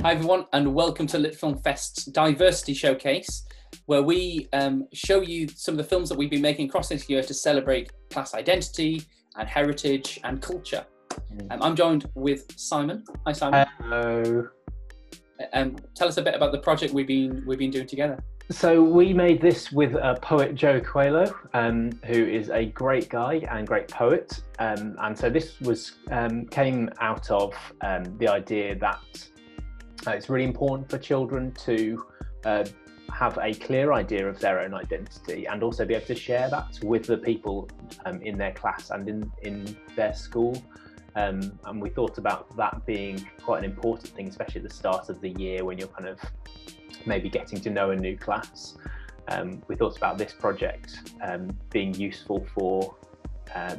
Hi everyone, and welcome to LitFilmFest's Diversity Showcase, where we show you some of the films that we've been making across this year to celebrate class identity and heritage and culture. I'm joined with Simon. Hi Simon. Hello. Tell us a bit about the project we've been doing together. So we made this with poet Joe Coelho, who is a great guy and great poet. And so this was came out of the idea that it's really important for children to have a clear idea of their own identity and also be able to share that with the people in their class and in their school. And we thought about that being quite an important thing, especially at the start of the year when you're kind of maybe getting to know a new class. We thought about this project being useful for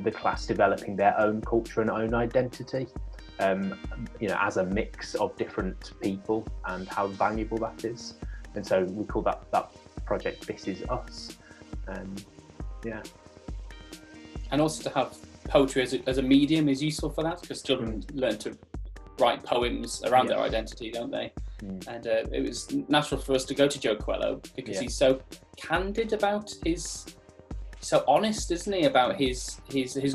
the class developing their own culture and own identity, as a mix of different people, and how valuable that is. And so we call that project This Is Us. Yeah. And also to have poetry as a medium is useful for that, because children learn to write poems around their identity, don't they? And it was natural for us to go to Joe Coelho because he's so candid about so honest, isn't he, about his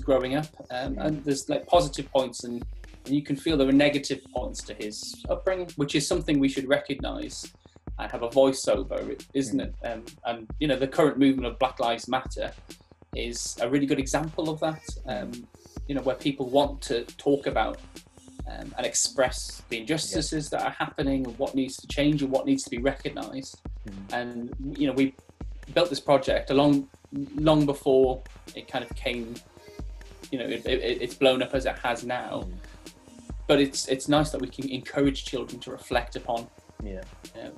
growing up, and there's like positive points and you can feel there are negative points to his upbringing, which is something we should recognise and have a voice over, isn't it? And the current movement of Black Lives Matter is a really good example of that, where people want to talk about and express the injustices that are happening and what needs to change and what needs to be recognised. And we built this project long before it kind of came, it's blown up as it has now. But it's nice that we can encourage children to reflect upon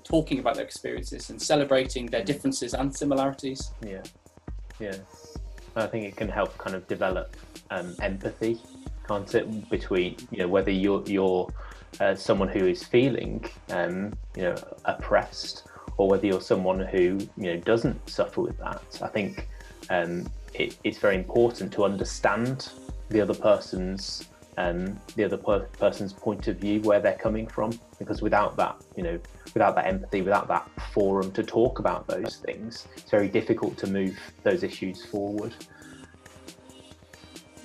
talking about their experiences and celebrating their differences and similarities. I think it can help kind of develop empathy, can't it, between whether you're someone who is feeling oppressed, or whether you're someone who doesn't suffer with that. I think it's very important to understand the other person's point of view, where they're coming from, because without that empathy, without that forum to talk about those things, it's very difficult to move those issues forward.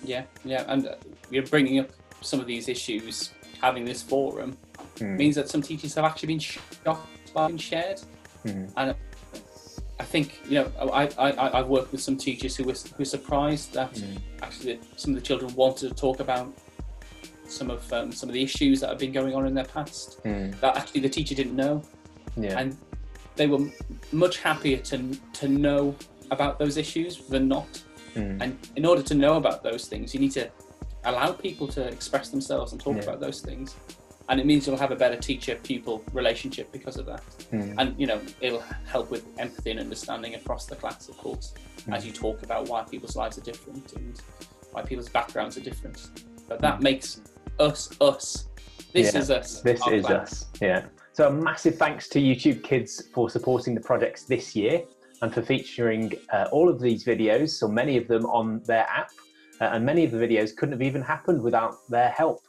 And you're bringing up some of these issues, having this forum means that some teachers have actually been shocked by being shared. And I think I've worked with some teachers who were surprised that actually some of the children wanted to talk about some of the issues that have been going on in their past that actually the teacher didn't know, and they were much happier to know about those issues than not. And in order to know about those things, you need to allow people to express themselves and talk about those things, and it means you'll have a better teacher-pupil relationship because of that. And it'll help with empathy and understanding across the class, of course, as you talk about why people's lives are different and why people's backgrounds are different. But that makes us. This is us. This is us. Yeah. So a massive thanks to YouTube Kids for supporting the projects this year and for featuring all of these videos, so many of them on their app. And many of the videos couldn't have even happened without their help.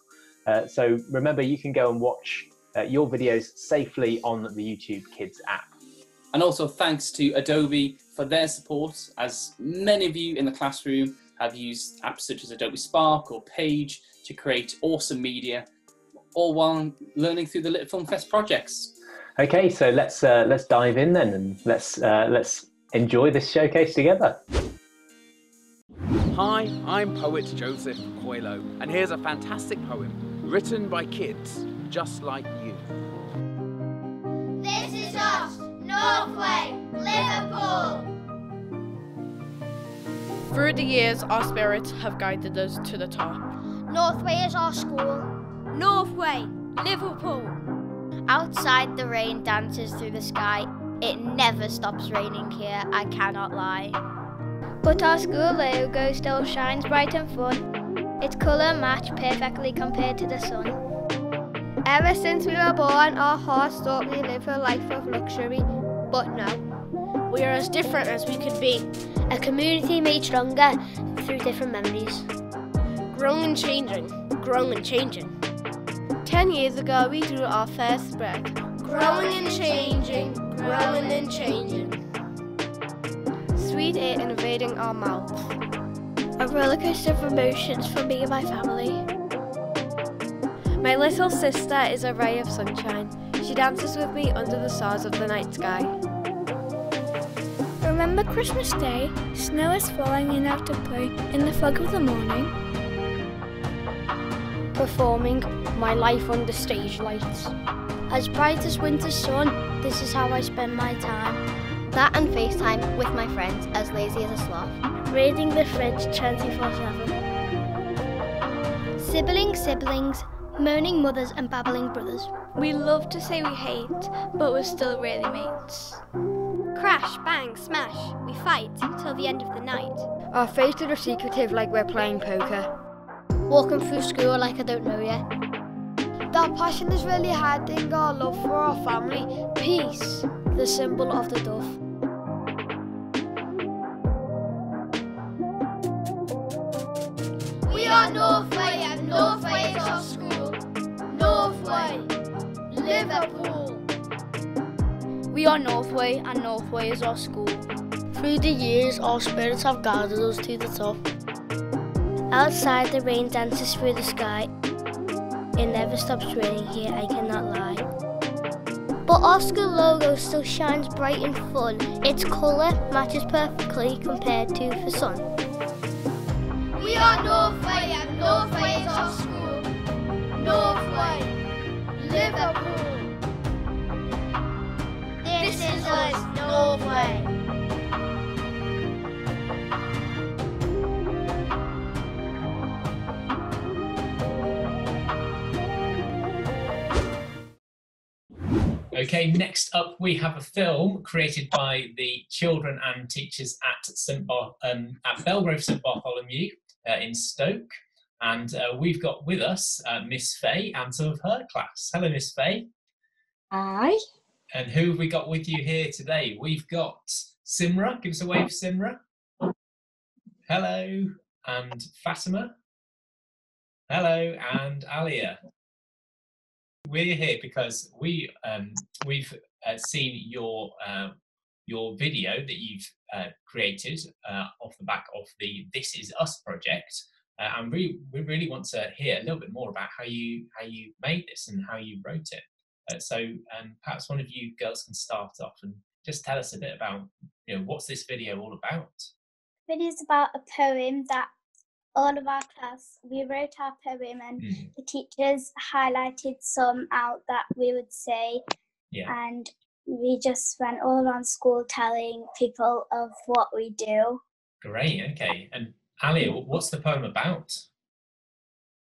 So remember, you can go and watch your videos safely on the YouTube Kids app. And also thanks to Adobe for their support, as many of you in the classroom have used apps such as Adobe Spark or Page to create awesome media, all while learning through the LitFilmFest projects. Okay, so let's dive in then, and let's enjoy this showcase together. Hi, I'm poet Joseph Coelho, and here's a fantastic poem written by kids just like you. This is us, Northway, Liverpool. Through the years, our spirits have guided us to the top. Northway is our school. Northway, Liverpool. Outside, the rain dances through the sky. It never stops raining here, I cannot lie. But our school logo still shines bright and fun. Its colour match perfectly compared to the sun. Ever since we were born, our hearts thought we lived a life of luxury, but no. We are as different as we could be. A community made stronger through different memories. Growing and changing, growing and changing. 10 years ago, we drew our first spread. Growing and changing, growing and changing. Sweet air invading our mouths. A rollercoaster of emotions for me and my family. My little sister is a ray of sunshine. She dances with me under the stars of the night sky. Remember Christmas Day? Snow is falling and out to play in the fog of the morning. Performing my life under stage lights. As bright as winter's sun, this is how I spend my time. That and FaceTime with my friends, as lazy as a sloth. Reading the fridge 24/7. Siblings, moaning mothers and babbling brothers. We love to say we hate, but we're still really mates. Crash, bang, smash, we fight till the end of the night. Our faces are secretive like we're playing poker. Walking through school like I don't know yet. That passion is really hiding our love for our family. Peace, the symbol of the dove. We are Northway and Northway is our school. Northway, Liverpool. We are Northway and Northway is our school. Through the years, our spirits have guided us to the top. Outside, the rain dances through the sky. It never stops raining here, I cannot lie. But our school logo still shines bright and fun. Its colour matches perfectly compared to the sun. We are Northway and Northway is our school. Northway, Liverpool. This is us, Northway. Okay, next up we have a film created by the children and teachers at Belgrave St Bartholomew in Stoke, and we've got with us Miss Faye and some of her class. Hello, Miss Faye. Hi. And who have we got with you here today? We've got Simra. Give us a wave, Simra. Hello. And Fatima. Hello. And Alia. We're here because we've seen your video that you've created off the back of the This Is Us project, and we really want to hear a little bit more about how you made this and how you wrote it. So perhaps one of you girls can start off and just tell us a bit about, what's this video all about? The video is about a poem that all of our class, we wrote our poem and the teachers highlighted some out that we would say, and we just went all around school telling people of what we do. Great, okay. And Ali, what's the poem about?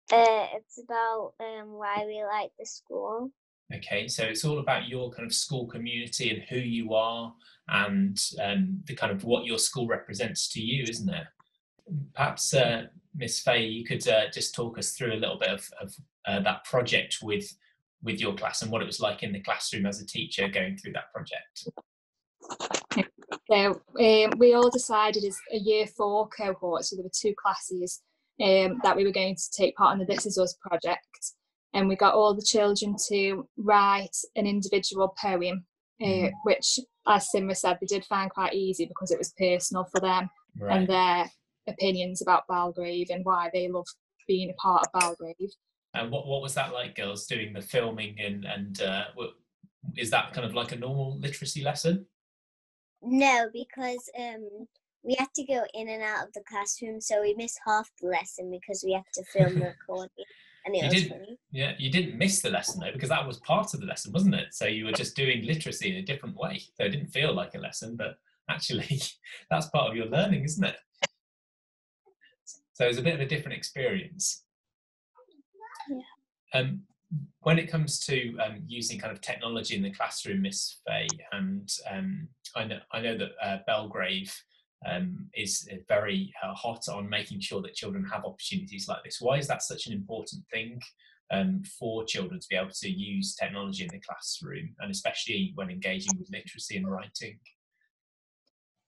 It's about why we like the school. Okay, so it's all about your kind of school community and who you are and the kind of what your school represents to you, isn't it? Perhaps, Miss Faye, you could just talk us through a little bit of that project with your class and what it was like in the classroom as a teacher going through that project. So we all decided as a year 4 cohort, so there were 2 classes, that we were going to take part in the This Is Us project, and we got all the children to write an individual poem, which, as Simra said, they did find quite easy because it was personal for them and their opinions about Belgrave and why they love being a part of Belgrave. And what was that like, girls, doing the filming and is that kind of like a normal literacy lesson? No, because we had to go in and out of the classroom, so we missed half the lesson because we had to film the recording, and it was funny. Yeah, you didn't miss the lesson though, because that was part of the lesson, wasn't it? So you were just doing literacy in a different way, so it didn't feel like a lesson, but actually that's part of your learning, isn't it? So it was a bit of a different experience. Yeah. When it comes to using kind of technology in the classroom, Miss Faye, and I know that Belgrave is very hot on making sure that children have opportunities like this. Why is that such an important thing for children to be able to use technology in the classroom, and especially when engaging with literacy and writing?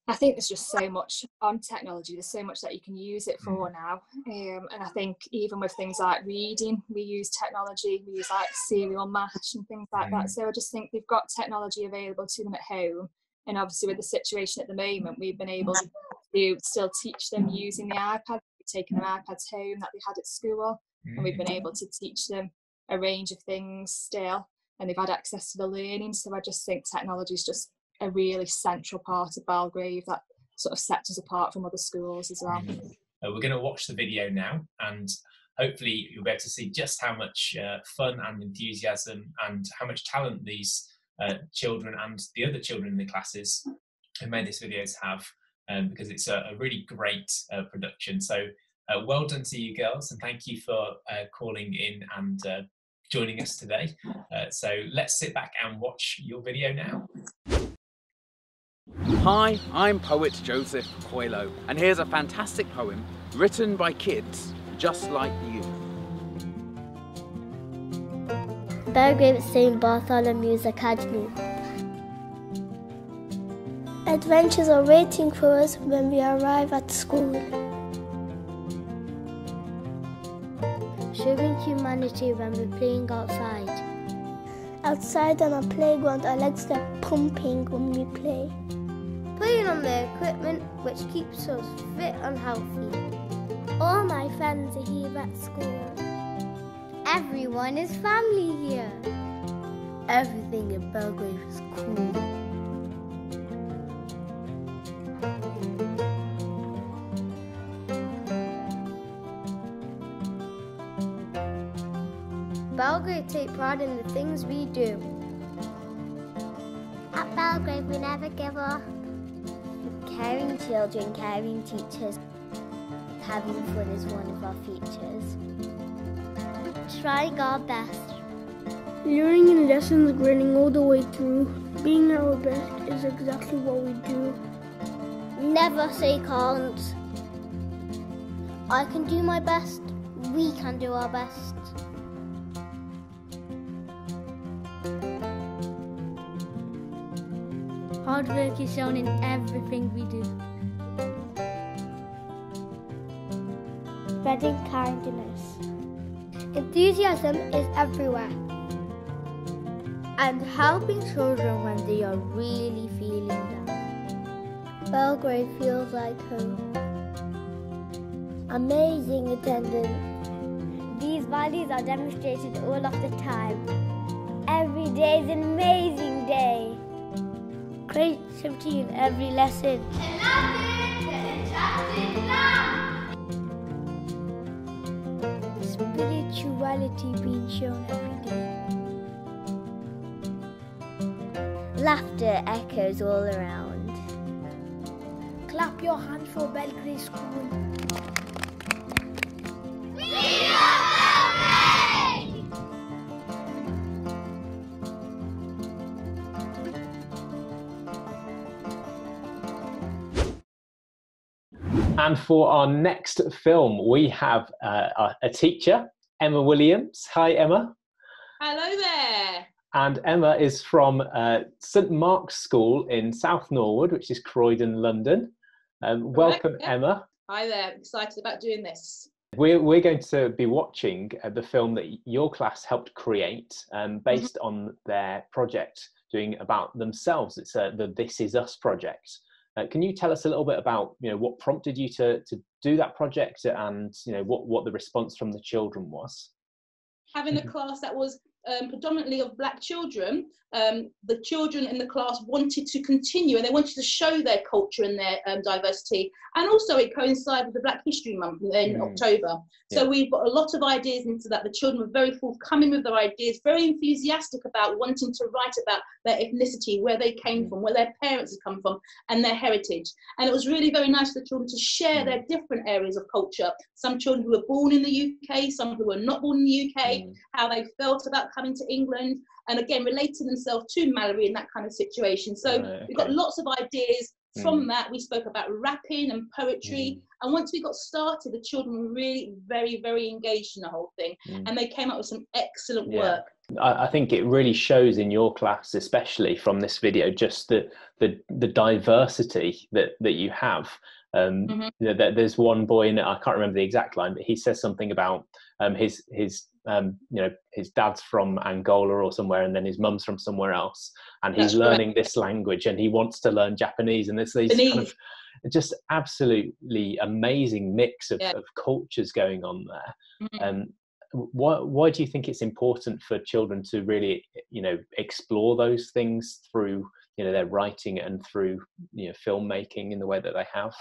I think there's just so much on technology, there's so much that you can use it for now. And I think even with things like reading, we use technology, we use like serial match and things like that. So I just think they've got technology available to them at home. And obviously with the situation at the moment, we've been able to still teach them using the iPad. We've taken their iPads home that they had at school, and we've been able to teach them a range of things still, and they've had access to the learning. So I just think technology is just a really central part of Belgrave that sort of sets us apart from other schools as well. We're going to watch the video now, and hopefully you'll be able to see just how much fun and enthusiasm and how much talent these children and the other children in the classes who made these videos have, because it's a really great production. So well done to you girls, and thank you for calling in and joining us today. So let's sit back and watch your video now. Hi, I'm poet Joseph Coelho, and here's a fantastic poem written by kids just like you. Belgrave St. Bartholomew's Academy. Adventures are waiting for us when we arrive at school. Showing humanity when we're playing outside. Outside on a playground, our legs are pumping when we play. Playing on the equipment which keeps us fit and healthy. All my friends are here at school. Everyone is family here. Everything in Belgrave is cool. Belgrave take pride in the things we do. At Belgrave we never give up. Caring children, caring teachers. Having fun is one of our features. Trying our best. Learning in lessons, grinning all the way through. Being our best is exactly what we do. Never say can't. I can do my best. We can do our best. Hard work is shown in everything we do. Spreading kindness. Enthusiasm is everywhere. And helping children when they are really feeling down. Belgrave feels like home. Amazing attendance. These values are demonstrated all of the time. Every day is an amazing day. Creativity in every lesson. Spirituality being shown every day. Laughter echoes all around. Clap your hands for Belgrave School. And for our next film, we have a teacher, Emma Williams. Hi, Emma. Hello there. And Emma is from St Mark's School in South Norwood, which is Croydon, London. Welcome, yeah. Emma. Hi there. Excited about doing this. We're going to be watching the film that your class helped create, based on their project doing about themselves. It's the This Is Us project. Can you tell us a little bit about what prompted you to do that project, and what the response from the children was? Having a class that was predominantly of Black children, the children in the class wanted to continue, and they wanted to show their culture and their diversity, and also it coincided with the Black History Month in October. So we've got a lot of ideas into that. The children were very forthcoming with their ideas, very enthusiastic about wanting to write about their ethnicity, where they came from, where their parents had come from, and their heritage. And it was really very nice for the children to share their different areas of culture. Some children who were born in the UK, some who were not born in the UK, how they felt about coming to England, and again relating themselves to Mallory in that kind of situation. So we've got lots of ideas from that. We spoke about rapping and poetry, and once we got started, the children were really very, very engaged in the whole thing, and they came up with some excellent work. I think it really shows in your class, especially from this video, just the diversity that you have. There's one boy in it, I can't remember the exact line, but he says something about his dad's from Angola or somewhere, and then his mum's from somewhere else, and he's learning this language, and he wants to learn Japanese, and there's these kind of just absolutely amazing mix of cultures going on there. Why do you think it's important for children to really, explore those things through, their writing and through, filmmaking in the way that they have?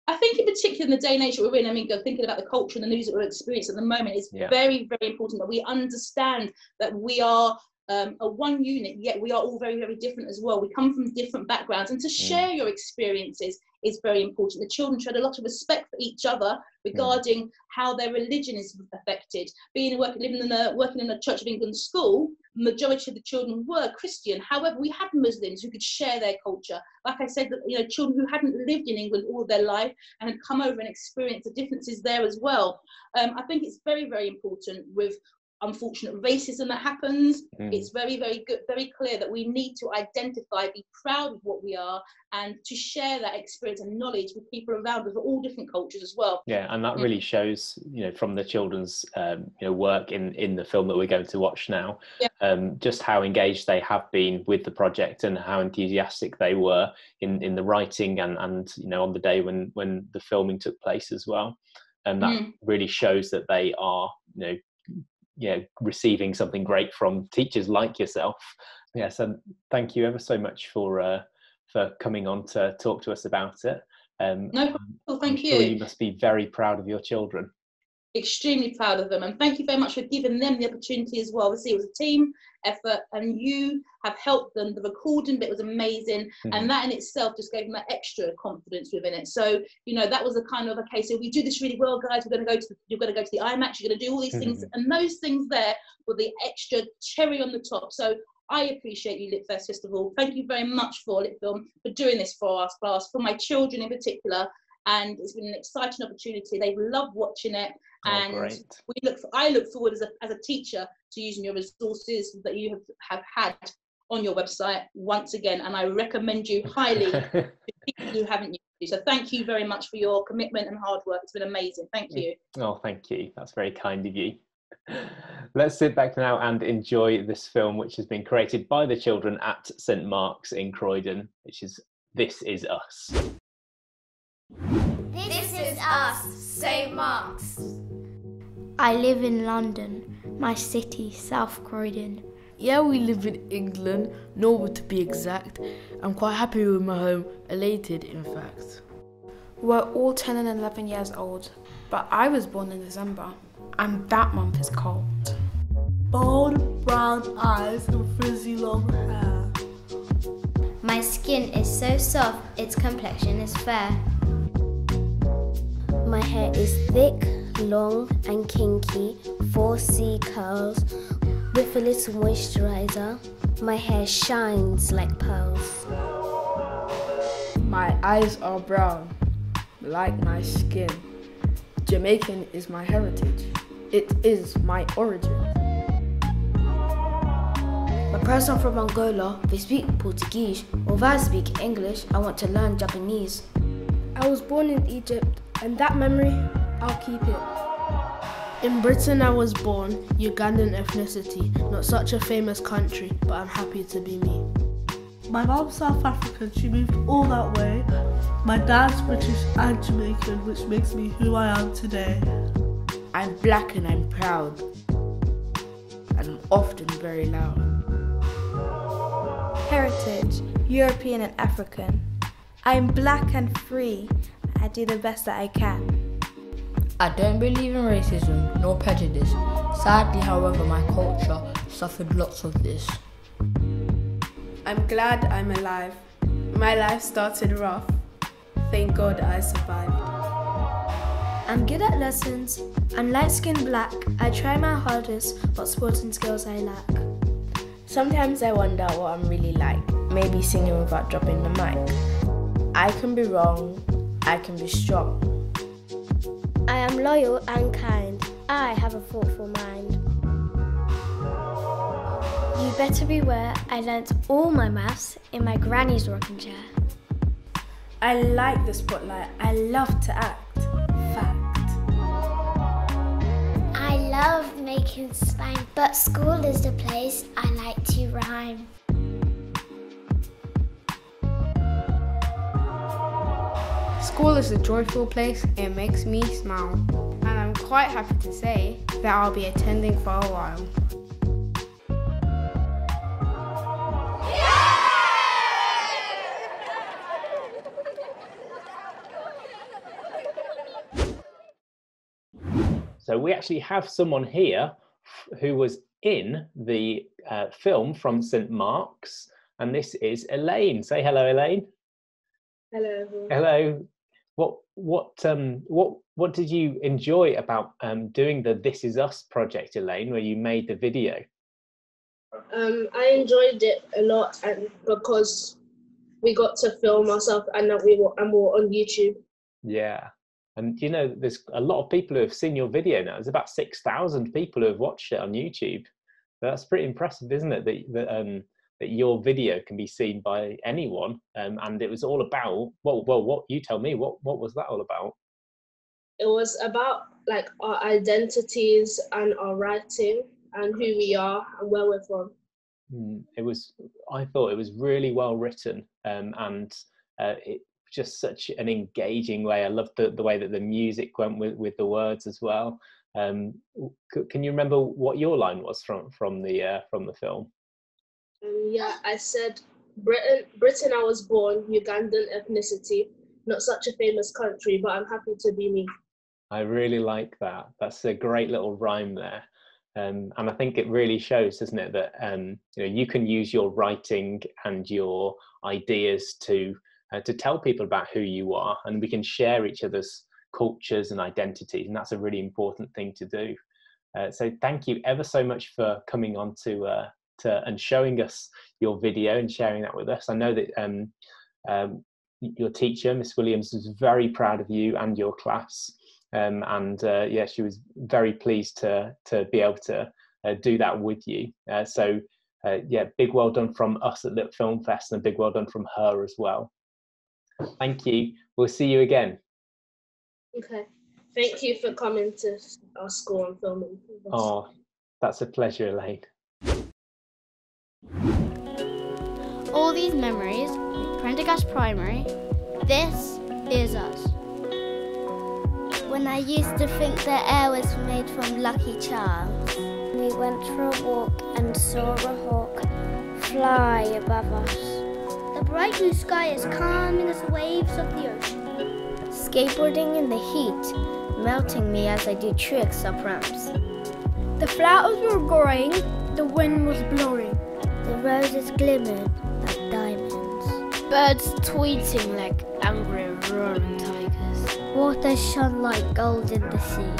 I think in particular in the day and age that we're in, I mean, thinking about the culture and the news that we're experiencing at the moment, it's very, very important that we understand that we are a one unit, yet we are all very, very different as well. We come from different backgrounds, and to share your experiences is very important. The children showed a lot of respect for each other regarding how their religion is affected. Working in a Church of England school, majority of the children were Christian. However, we had Muslims who could share their culture. Like I said, children who hadn't lived in England all their life and had come over and experienced the differences there as well. I think it's very, very important with unfortunate racism that happens. It's very, very good, very clear that we need to identify, be proud of what we are, and to share that experience and knowledge with people around us of all different cultures as well. Yeah, and that really shows, from the children's work in the film that we're going to watch now, just how engaged they have been with the project and how enthusiastic they were in the writing and on the day when the filming took place as well. And that really shows that they are, receiving something great from teachers like yourself. So thank you ever so much for coming on to talk to us about it. No problem. Thank you. Sure you must be very proud of your children. Extremely proud of them, and thank you very much for giving them the opportunity as well. Obviously, it was a team effort, and you have helped them. The recording bit was amazing, and that in itself just gave them that extra confidence within it. So, that was a kind of a case of, we do this really well, guys. You're going to go to the IMAX. You're going to do all these things, and those things there were the extra cherry on the top. So I appreciate you, LitFest, first of all. Thank you very much for LitFilm for doing this for our class, for my children in particular. And it's been an exciting opportunity. They've loved watching it, and I look forward as a teacher to using your resources that you have had on your website once again. And I recommend you highly to people who haven't used it. So thank you very much for your commitment and hard work. It's been amazing. Thank you. Oh, thank you. That's very kind of you. Let's sit back now and enjoy this film, which has been created by the children at St Mark's in Croydon, which is This Is Us. This is us, St Mark's. I live in London, my city, South Croydon. Yeah, we live in England, Norway to be exact. I'm quite happy with my home, elated in fact. We're all 10 and 11 years old, but I was born in December, and that month is cold. Bold brown eyes and frizzy long hair. My skin is so soft, its complexion is fair. My hair is thick, long and kinky, 4C curls. With a little moisturiser, my hair shines like pearls. My eyes are brown, like my skin. Jamaican is my heritage. It is my origin. My parents are from Angola, they speak Portuguese. Although I speak English, I want to learn Japanese. I was born in Egypt, and that memory, I'll keep it. In Britain I was born, Ugandan ethnicity, not such a famous country, but I'm happy to be me. My mom's South African, she moved all that way. My dad's British and Jamaican, which makes me who I am today. I'm black and I'm proud, and I'm often very loud. Heritage, European and African. I'm black and free. I do the best that I can. I don't believe in racism nor prejudice. Sadly, however, my culture suffered lots of this. I'm glad I'm alive. My life started rough. Thank God I survived. I'm good at lessons. I'm light-skinned black. I try my hardest, but sporting skills I lack. Sometimes I wonder what I'm really like. Maybe singing without dropping the mic. I can be wrong. I can be strong. I am loyal and kind. I have a thoughtful mind. You'd better beware, I learnt all my maths in my granny's rocking chair. I like the spotlight. I love to act. Fact. I love making slime, but school is the place I like to rhyme. School is a joyful place, it makes me smile. And I'm quite happy to say that I'll be attending for a while. So we actually have someone here who was in the film from St Mark's, and this is Elaine. Say hello, Elaine. Hello, everyone. Hello. What did you enjoy about doing the This Is Us project, Elaine, where you made the video? I enjoyed it a lot, and because we got to film ourselves and that we're on YouTube. Yeah. And you know, there's a lot of people who have seen your video now. There's about 6,000 people who have watched it on YouTube. So that's pretty impressive, isn't it? That your video can be seen by anyone. And it was all about, what you tell me, what was that all about? It was about like our identities and our writing and who we are and where we're from. I thought it was really well written, and it just such an engaging way. I loved the way that the music went with the words as well. Can you remember what your line was from the film? Yeah, I said, Britain I was born, Ugandan ethnicity, not such a famous country, but I'm happy to be me. I really like that. That's a great little rhyme there. And I think it really shows, doesn't it, that you can use your writing and your ideas to tell people about who you are, and we can share each other's cultures and identities, and that's a really important thing to do. So thank you ever so much for coming on to and showing us your video and sharing that with us. I know that your teacher, Miss Williams, was very proud of you and your class, yeah, she was very pleased to be able to do that with you. Yeah, big well done from us at LitFilmFest, and a big well done from her as well. Thank you. We'll see you again. Okay. Thank you for coming to our school and filming. Oh, that's a pleasure, Elaine. All these memories, Prendergast Primary, this is us. When I used to think the air was made from Lucky Charms, we went for a walk and saw a hawk fly above us. The bright blue sky is calming as the waves of the ocean. Skateboarding in the heat, melting me as I do tricks up ramps. The flowers were growing, the wind was blowing. The roses glimmered like diamonds. Birds tweeting like angry roaring tigers. Water shone like gold in the sea.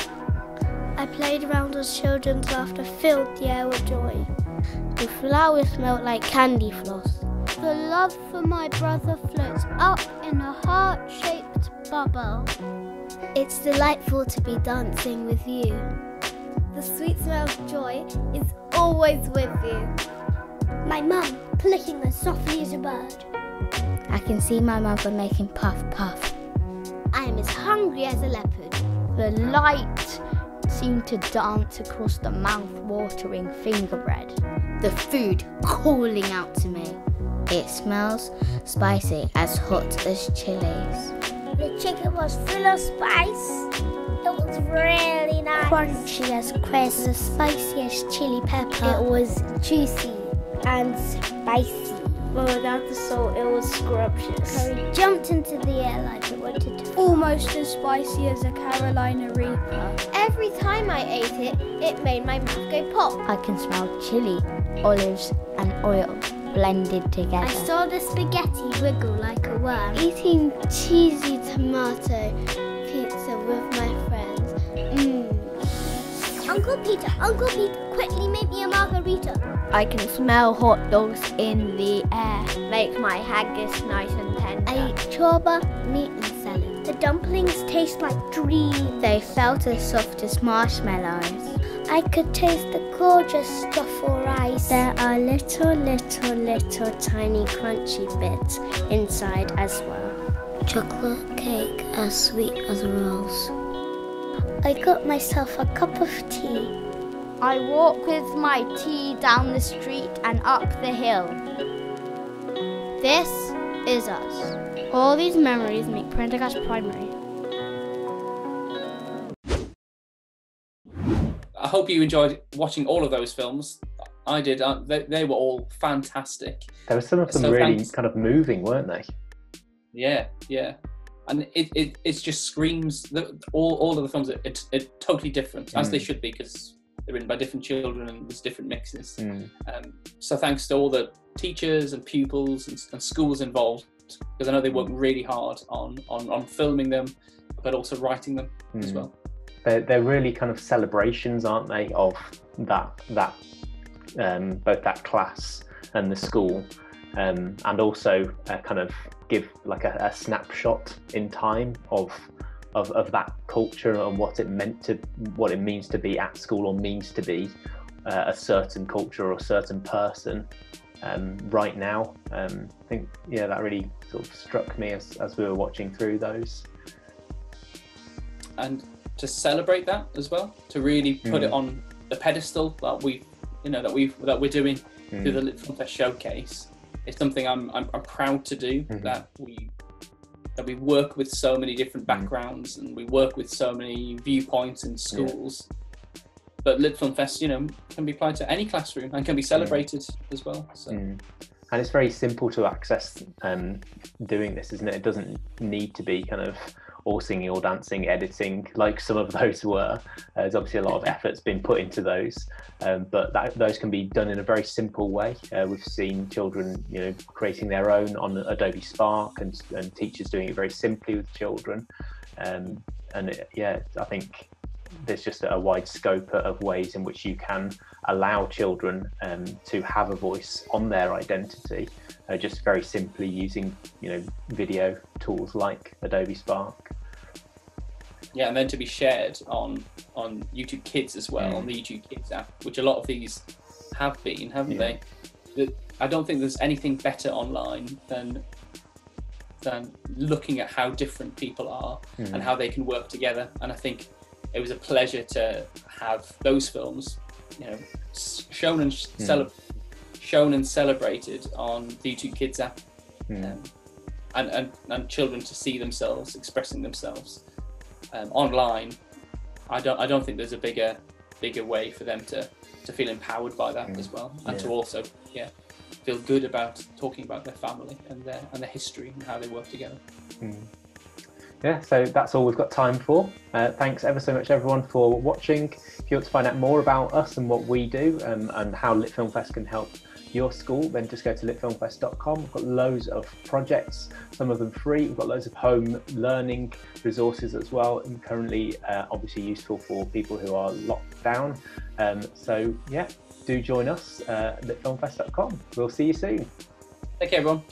I played around as children's laughter filled the air with joy. The flowers smelled like candy floss. The love for my brother floats up in a heart-shaped bubble. It's delightful to be dancing with you. The sweet smell of joy is always with you. My mum clicking as softly as a bird. I can see my mother making puff puff. I am as hungry as a leopard. The light seemed to dance across the mouth-watering fingerbread. The food calling out to me. It smells spicy, as hot as chilies. The chicken was full of spice. It was really nice. Crunchy as crisp, the spiciest chili pepper. It was juicy and spicy. But without the salt, it was scrumptious. Curry jumped into the air like it wanted to. Almost as spicy as a Carolina Reaper. Every time I ate it, it made my mouth go pop. I can smell chili, olives, and oil blended together. I saw the spaghetti wiggle like a worm. Eating cheesy tomato pizza with my friends. Uncle Peter, quickly make me a margarita. I can smell hot dogs in the air. Make my haggis nice and tender. I ate chorba, meat and salad. The dumplings taste like dreams. They felt as soft as marshmallows. I could taste the gorgeous truffle rice. There are little tiny crunchy bits inside as well. Chocolate cake as sweet as a rose. I got myself a cup of tea. I walk with my tea down the street and up the hill. This is us. All these memories make Prendergast Primary. I hope you enjoyed watching all of those films. I did. They were all fantastic. There were some of them really kind of moving, weren't they? Yeah, yeah. And it just screams, all of the films are totally different, as they should be, because they're written by different children and there's different mixes. So thanks to all the teachers and pupils and schools involved, because I know they work really hard on filming them, but also writing them as well. They're really kind of celebrations, aren't they, of that both that class and the school, and also kind of give like a snapshot in time of that culture and what it means to be at school, or means to be a certain culture or a certain person right now. I think that really sort of struck me as we were watching through those. And to celebrate that as well, to really put it on the pedestal that we're doing through the LitFilmFest showcase, it's something I'm proud to do. That we work with so many different backgrounds and we work with so many viewpoints in schools. But LitFilmFest, can be applied to any classroom and can be celebrated as well. So. And it's very simple to access doing this, isn't it? It doesn't need to be kind of all singing or dancing, editing, like some of those were. There's obviously a lot of effort's been put into those, but those can be done in a very simple way. We've seen children, creating their own on Adobe Spark, and teachers doing it very simply with children. I think there's just a wide scope of ways in which you can allow children to have a voice on their identity, just very simply using video tools like Adobe Spark. Yeah, and then to be shared on YouTube Kids as well, on the YouTube Kids app, which a lot of these have been, haven't they? I don't think there's anything better online than looking at how different people are and how they can work together. And I think it was a pleasure to have those films, shown and celebrated on the YouTube Kids app, and children to see themselves expressing themselves online. I don't think there's a bigger way for them to feel empowered by that as well, and to also feel good about talking about their family and their history and how they work together. Yeah, so that's all we've got time for. Thanks ever so much, everyone, for watching. If you want to find out more about us and what we do, and how LitFilmFest can help your school, then just go to litfilmfest.com. We've got loads of projects, some of them free. We've got loads of home learning resources as well, and currently obviously useful for people who are locked down. So yeah, do join us at litfilmfest.com. We'll see you soon. Take care, everyone.